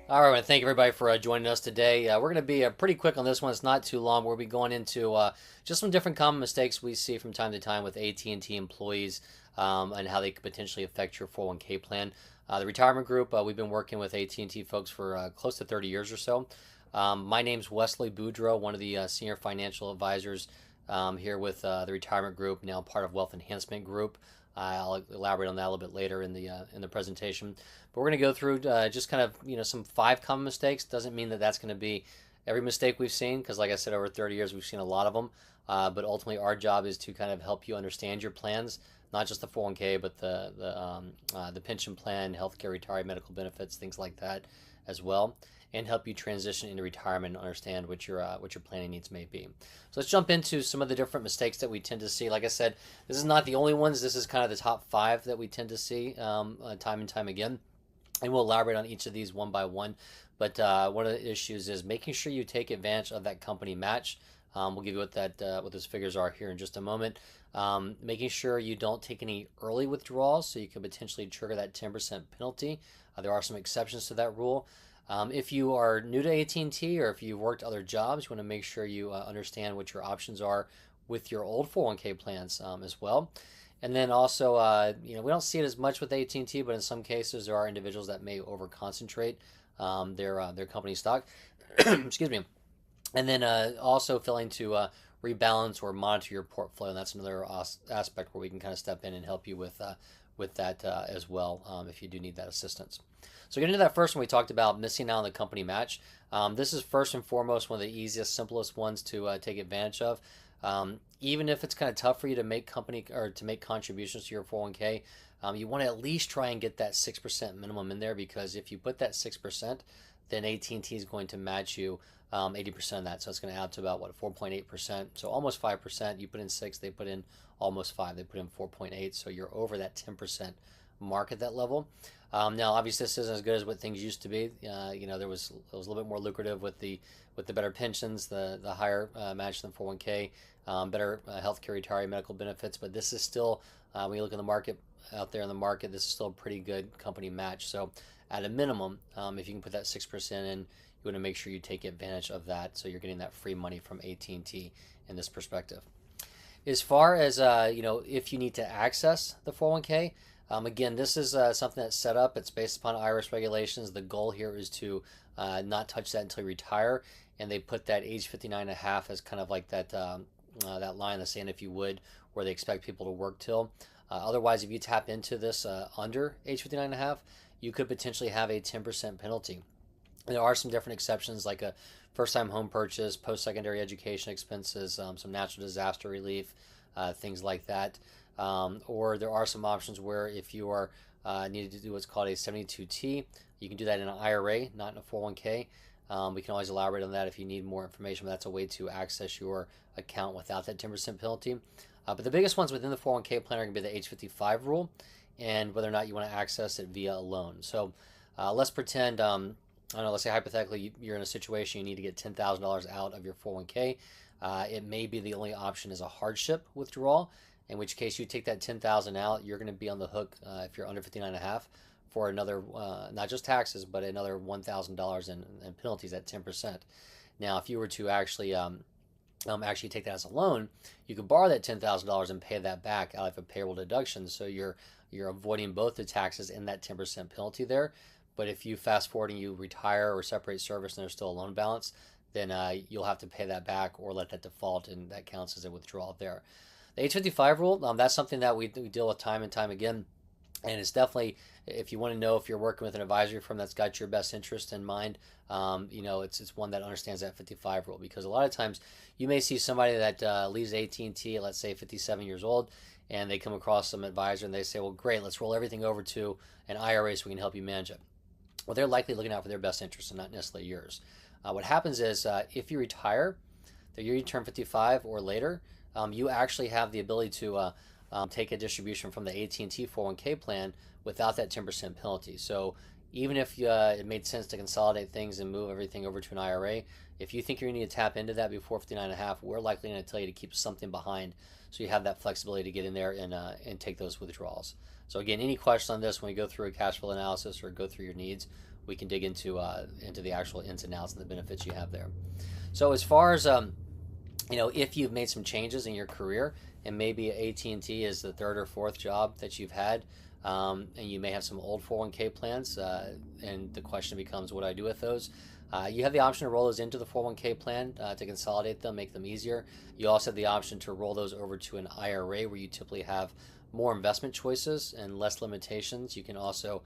All right, thank you everybody for joining us today. We're going to be pretty quick on this one. It's not too long. We'll be going into just some different common mistakes we see from time to time with AT&T employees and how they could potentially affect your 401k plan. The retirement group, we've been working with AT&T folks for close to 30 years or so. My name's Wesley Boudreau, one of the senior financial advisors here with the retirement group, now part of Wealth Enhancement Group. I'll elaborate on that a little bit later in the presentation. But we're going to go through just kind of some 5 common mistakes. Doesn't mean that that's going to be every mistake we've seen, because like I said, over 30 years we've seen a lot of them. But ultimately, our job is to kind of help you understand your plans, not just the 401k, but the pension plan, healthcare, retirement, medical benefits, things like that as well, and help you transition into retirement and understand what your planning needs may be. So let's jump into some of the different mistakes that we tend to see. Like I said, this is not the only ones. This is kind of the top 5 that we tend to see time and time again. And we'll elaborate on each of these one by one. But one of the issues is making sure you take advantage of that company match. We'll give you what those figures are here in just a moment. Making sure you don't take any early withdrawals, so you could potentially trigger that 10% penalty. There are some exceptions to that rule. If you are new to AT&T or if you've worked other jobs, you want to make sure you understand what your options are with your old 401k plans as well. And then also, we don't see it as much with AT&T, but in some cases there are individuals that may over concentrate their company stock. Excuse me. And then also failing to rebalance or monitor your portfolio. And that's another aspect where we can kind of step in and help you with that as well if you do need that assistance. So getting into that first one, we talked about missing out on the company match. This is first and foremost one of the easiest, simplest ones to take advantage of. Even if it's kind of tough for you to make contributions to your 401k, you want to at least try and get that 6% minimum in there, because if you put that 6%, then AT&T is going to match you 80% of that. So it's going to add to about 4.8%. So almost 5%. You put in 6, they put in almost 5. They put in 4.8. So you're over that 10% mark at that level. Now, obviously, this isn't as good as what things used to be. It was a little bit more lucrative with the better pensions, the higher match than 401k, better healthcare, retirement, medical benefits. But this is still, when you look at the market out there in the market, this is still a pretty good company match. So at a minimum, if you can put that 6% in, you want to make sure you take advantage of that, so you're getting that free money from AT&T in this perspective. As far as if you need to access the 401k, again, this is something that's set up. It's based upon IRA regulations. The goal here is to not touch that until you retire, and they put that age 59 and a half as kind of like that line in the sand, if you would, where they expect people to work till. Otherwise, if you tap into this under age 59 and a half, you could potentially have a 10% penalty. There are some different exceptions, like a first-time home purchase, post-secondary education expenses, some natural disaster relief, things like that. Or there are some options where if you are needed to do what's called a 72T, you can do that in an IRA, not in a 401k. We can always elaborate on that if you need more information, but that's a way to access your account without that 10% penalty. But the biggest ones within the 401k plan are going to be the age 55 rule, and whether or not you want to access it via a loan. So let's pretend, I don't know, let's say hypothetically you're in a situation you need to get $10,000 out of your 401k. It may be the only option is a hardship withdrawal, in which case you take that $10,000 out, you're going to be on the hook if you're under 59 and a half for another, not just taxes, but another $1,000 in penalties at 10%. Now, if you were to actually take that as a loan, you could borrow that $10,000 and pay that back out of a payroll deduction. So you're avoiding both the taxes and that 10% penalty there. But if you fast forward and you retire or separate service and there's still a loan balance, then you'll have to pay that back or let that default, and that counts as a withdrawal there. The age 55 rule, that's something that we deal with time and time again. And it's definitely, if you want to know if you're working with an advisory firm that's got your best interest in mind, it's one that understands that 55 rule. Because a lot of times you may see somebody that leaves AT&T, let's say 57 years old, and they come across some advisor and they say, well, great, let's roll everything over to an IRA so we can help you manage it. Well, they're likely looking out for their best interest and not necessarily yours. What happens is if you retire, the year you turn 55 or later, you actually have the ability to take a distribution from the AT&T 401k plan without that 10% penalty. So even if it made sense to consolidate things and move everything over to an IRA, if you think you're going to need to tap into that before 59 and a half, we're likely going to tell you to keep something behind so you have that flexibility to get in there and take those withdrawals. So again, any questions on this when we go through a cash flow analysis or go through your needs, we can dig into the actual ins and outs and the benefits you have there. So as far as if you've made some changes in your career, and maybe AT&T is the third or fourth job that you've had, and you may have some old 401k plans, and the question becomes, what do I do with those? You have the option to roll those into the 401k plan to consolidate them, make them easier. You also have the option to roll those over to an IRA where you typically have more investment choices and less limitations. You can also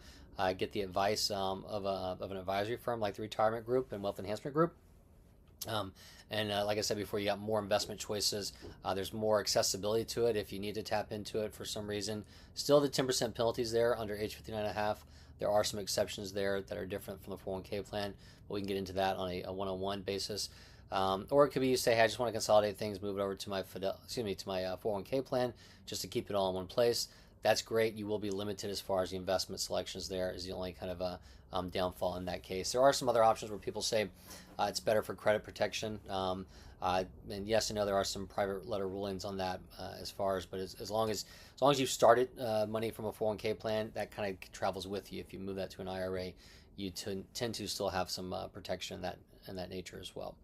get the advice of an advisory firm like the Retirement Group and Wealth Enhancement Group. Like I said before, you got more investment choices. There's more accessibility to it if you need to tap into it for some reason. Still the 10% penalties there under age 59 and a half. There are some exceptions there that are different from the 401k plan, but we can get into that on a one-on-one basis. Or it could be you say, hey, I just want to consolidate things, move it over to my 401k plan just to keep it all in one place. That's great. You will be limited as far as the investment selections. There is the only kind of a downfall in that case. There are some other options where people say it's better for credit protection. And yes, I know there are some private letter rulings on that but as long as you've started money from a 401k plan, that kind of travels with you. If you move that to an IRA, you tend to still have some protection in that nature as well.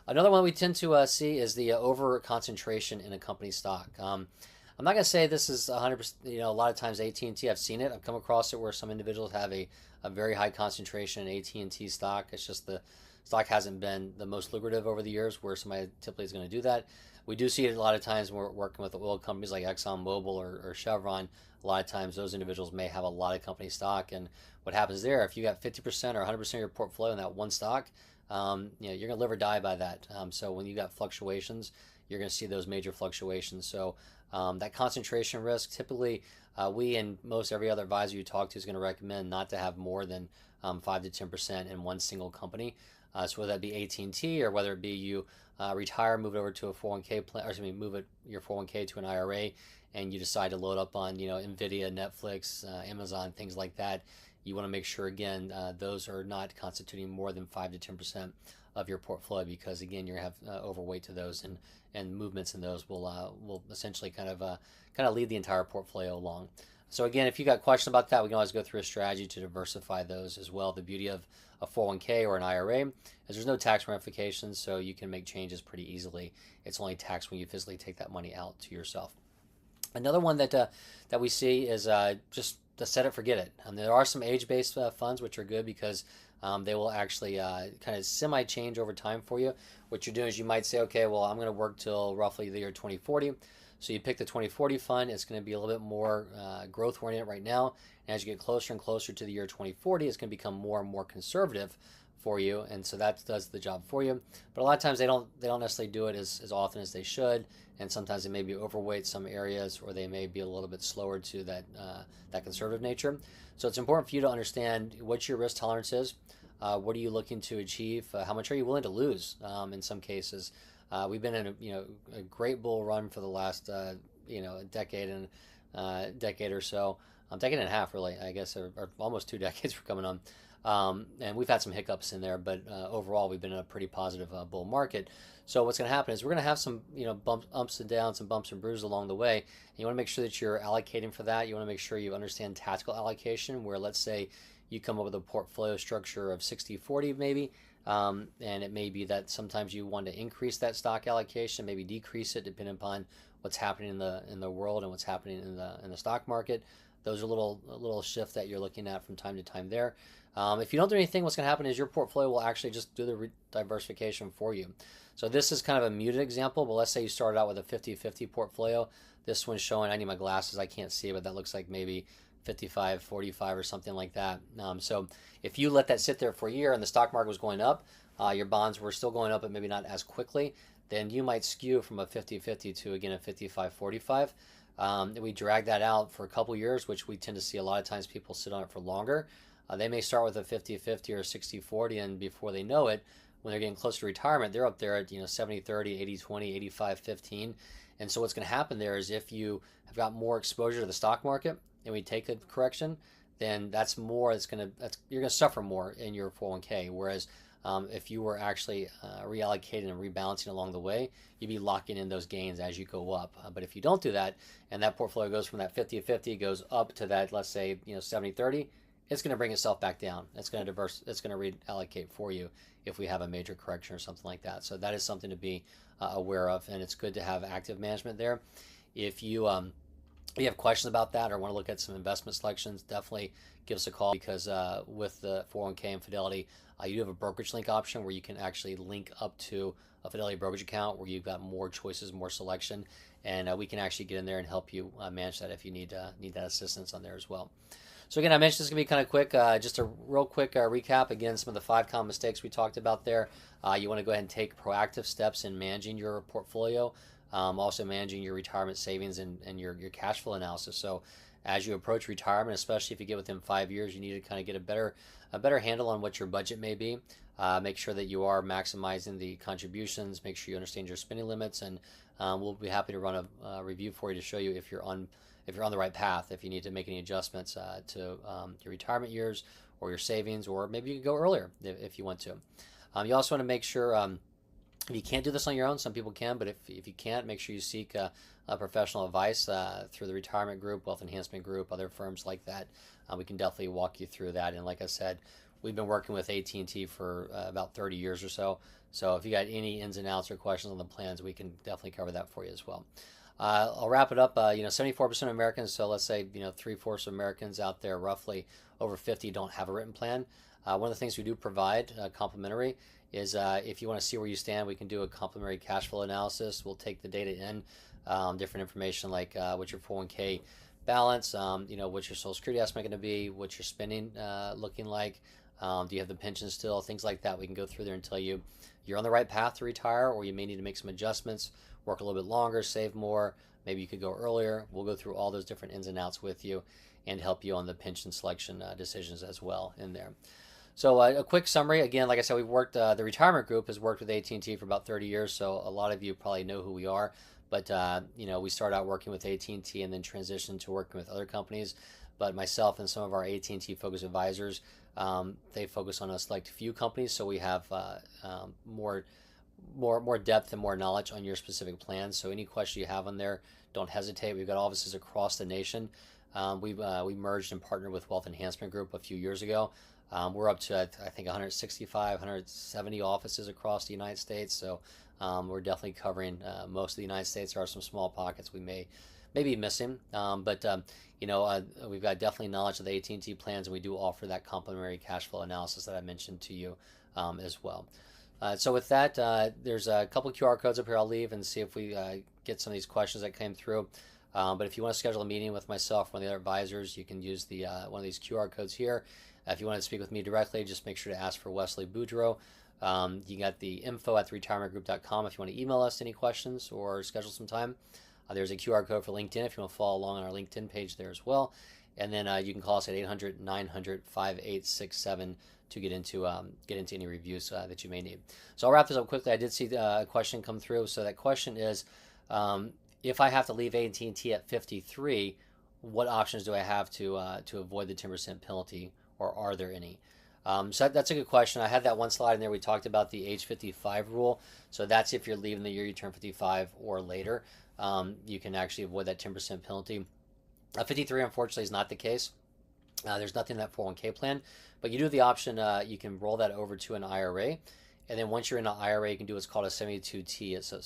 Another one we tend to see is the over concentration in a company stock. I'm not going to say this is 100%, a lot of times AT&T, I've seen it. I've come across it where some individuals have a very high concentration in AT&T stock. It's just the stock hasn't been the most lucrative over the years where somebody typically is going to do that. We do see it a lot of times when we're working with oil companies like ExxonMobil or Chevron. A lot of times those individuals may have a lot of company stock. And what happens there, if you got 50% or 100% of your portfolio in that one stock, you're going to live or die by that. So when you got fluctuations, you're going to see those major fluctuations. So that concentration risk, typically we and most every other advisor you talk to is going to recommend not to have more than 5 to 10% in one single company. So whether that be AT&T or whether it be you retire, move it over to a 401k plan, or your 401k to an IRA, and you decide to load up on Nvidia, Netflix, Amazon, things like that. You want to make sure again those are not constituting more than 5 to 10% of your portfolio, because again you're going to have overweight to those, and movements in those will essentially kind of lead the entire portfolio along. So again, if you got questions about that, we can always go through a strategy to diversify those as well. The beauty of a 401k or an IRA is there's no tax ramifications, so you can make changes pretty easily. It's only taxed when you physically take that money out to yourself. Another one that we see is just to set it, forget it. There are some age-based funds which are good because they will actually kind of semi-change over time for you. What you're doing is you might say, okay, well, I'm going to work till roughly the year 2040. So you pick the 2040 fund. It's going to be a little bit more growth-oriented right now. And as you get closer and closer to the year 2040, it's going to become more and more conservative for you. And so that does the job for you. But a lot of times they don't necessarily do it as often as they should. And sometimes they may be overweight some areas, or they may be a little bit slower to that conservative nature. So it's important for you to understand what your risk tolerance is. What are you looking to achieve? How much are you willing to lose? In some cases, we've been in a great bull run for the last a decade or so, decade and a half really, I guess, or almost 2 decades we're coming on. And we've had some hiccups in there, but overall we've been in a pretty positive bull market. So what's going to happen is we're going to have some ups and downs, some bumps and bruises along the way. And you want to make sure that you're allocating for that. You want to make sure you understand tactical allocation, where let's say you come up with a portfolio structure of 60-40 maybe, and it may be that sometimes you want to increase that stock allocation, maybe decrease it depending upon what's happening in the world and what's happening in the stock market. Those are little shift that you're looking at from time to time there. If you don't do anything, what's going to happen is your portfolio will actually just do the diversification for you. So this is kind of a muted example, but let's say you started out with a 50-50 portfolio. This one's showing, I need my glasses, I can't see, but that looks like maybe 55-45 or something like that. So if you let that sit there for a year and the stock market was going up, your bonds were still going up, but maybe not as quickly, then you might skew from a 50-50 to, again, a 55-45. We drag that out for a couple years, which we tend to see a lot of times people sit on it for longer. They may start with a 50-50 or 60-40, and before they know it, when they're getting close to retirement, they're up there at 70-30, 80-20, 85-15. And so what's going to happen there is if you have got more exposure to the stock market and we take a correction, then you're going to suffer more in your 401k. Whereas if you were actually reallocating and rebalancing along the way, you'd be locking in those gains as you go up. But if you don't do that, and that portfolio goes from that 50-50 goes up to that, let's say 70-30, it's going to bring itself back down. It's going to it's going to reallocate for you if we have a major correction or something like that. So that is something to be aware of, and it's good to have active management there. If you have questions about that or want to look at some investment selections, definitely give us a call, because with the 401k and Fidelity, you do have a brokerage link option where you can actually link up to a Fidelity brokerage account where you've got more choices, more selection, and we can actually get in there and help you manage that if you need that assistance on there as well. So again, I mentioned this is going to be kind of quick. Just a real quick recap. Again, some of the 5 common mistakes we talked about there. You want to go ahead and take proactive steps in managing your portfolio, also managing your retirement savings and your cash flow analysis. So as you approach retirement, especially if you get within 5 years, you need to kind of get a better handle on what your budget may be. Make sure that you are maximizing the contributions. Make sure you understand your spending limits, and we'll be happy to run a review for you to show you if you're on the right path, if you need to make any adjustments to your retirement years or your savings, or maybe you can go earlier if you want to. You also want to make sure, if you can't do this on your own, some people can, but if you can't, make sure you seek a professional advice through the retirement group, wealth enhancement group, other firms like that. We can definitely walk you through that. And like I said, we've been working with AT&T for about 30 years or so. So if you got any ins and outs or questions on the plans, we can definitely cover that for you as well. I'll wrap it up. 74% of Americans, so let's say 3/4 of Americans out there, roughly over 50, don't have a written plan. One of the things we do provide, complimentary, is if you want to see where you stand, we can do a complimentary cash flow analysis. We'll take the data in, different information like what's your 401k balance, what's your Social Security estimate going to be, what's your spending looking like, do you have the pension still, things like that. We can go through there and tell you you're on the right path to retire, or you may need to make some adjustments, work a little bit longer, save more. Maybe you could go earlier. We'll go through all those different ins and outs with you and help you on the pension selection decisions as well in there. So a quick summary. Again, like I said, we've worked, the retirement group has worked with AT&T for about 30 years, so a lot of you probably know who we are. But, we started out working with AT&T and then transitioned to working with other companies. But myself and some of our AT&T focused advisors, they focus on a select few companies, so we have more depth and more knowledge on your specific plans. So any question you have on there, don't hesitate. We've got offices across the nation. We merged and partnered with Wealth Enhancement Group a few years ago. We're up to, I think, 165, 170 offices across the United States. So we're definitely covering most of the United States. There are some small pockets we may be missing, but we've got definitely knowledge of the AT&T plans, and we do offer that complimentary cash flow analysis that I mentioned to you as well. So with that, there's a couple QR codes up here I'll leave and see if we get some of these questions that came through. But if you want to schedule a meeting with myself, one of the other advisors, you can use the one of these QR codes here. If you want to speak with me directly, just make sure to ask for Wesley Boudreau. You got the info@theretirementgroup.com if you want to email us any questions or schedule some time. There's a QR code for LinkedIn if you want to follow along on our LinkedIn page there as well. And then you can call us at 800-900-5867 to get into any reviews that you may need. So I'll wrap this up quickly. I did see a question come through. So that question is, if I have to leave AT&T at 53, what options do I have to avoid the 10% penalty, or are there any? So that's a good question. I had that one slide in there. We talked about the age 55 rule. So that's if you're leaving the year you turn 55 or later. You can actually avoid that 10% penalty. 53, unfortunately, is not the case. There's nothing in that 401k plan, but you do have the option, you can roll that over to an IRA. And then once you're in an IRA, you can do what's called a 72T. It's a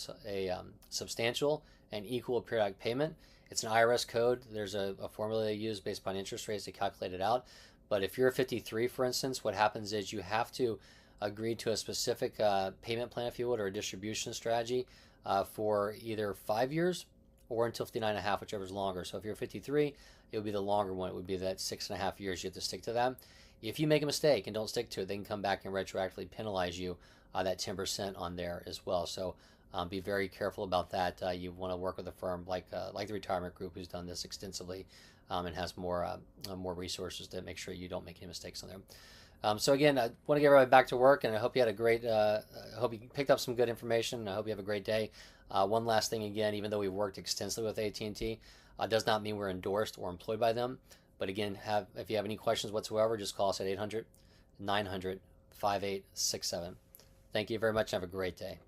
substantial and equal periodic payment. It's an IRS code. There's a formula they use based upon interest rates to calculate it out. But if you're 53, for instance, what happens is you have to agree to a specific payment plan, if you would, or a distribution strategy for either 5 years or until 59 and a half, whichever is longer. So if you're 53, it would be the longer one. It would be that 6.5 years. You have to stick to that. If you make a mistake and don't stick to it, they can come back and retroactively penalize you that 10% on there as well. So be very careful about that. You want to work with a firm like the retirement group, who's done this extensively and has more resources to make sure you don't make any mistakes on there. So again, I want to get everybody back to work, and I hope you had a great. I hope you picked up some good information. I hope you have a great day. One last thing, again, even though we worked extensively with AT&T, does not mean we're endorsed or employed by them. But again, if you have any questions whatsoever, just call us at 800-900-5867. Thank you very much and have a great day.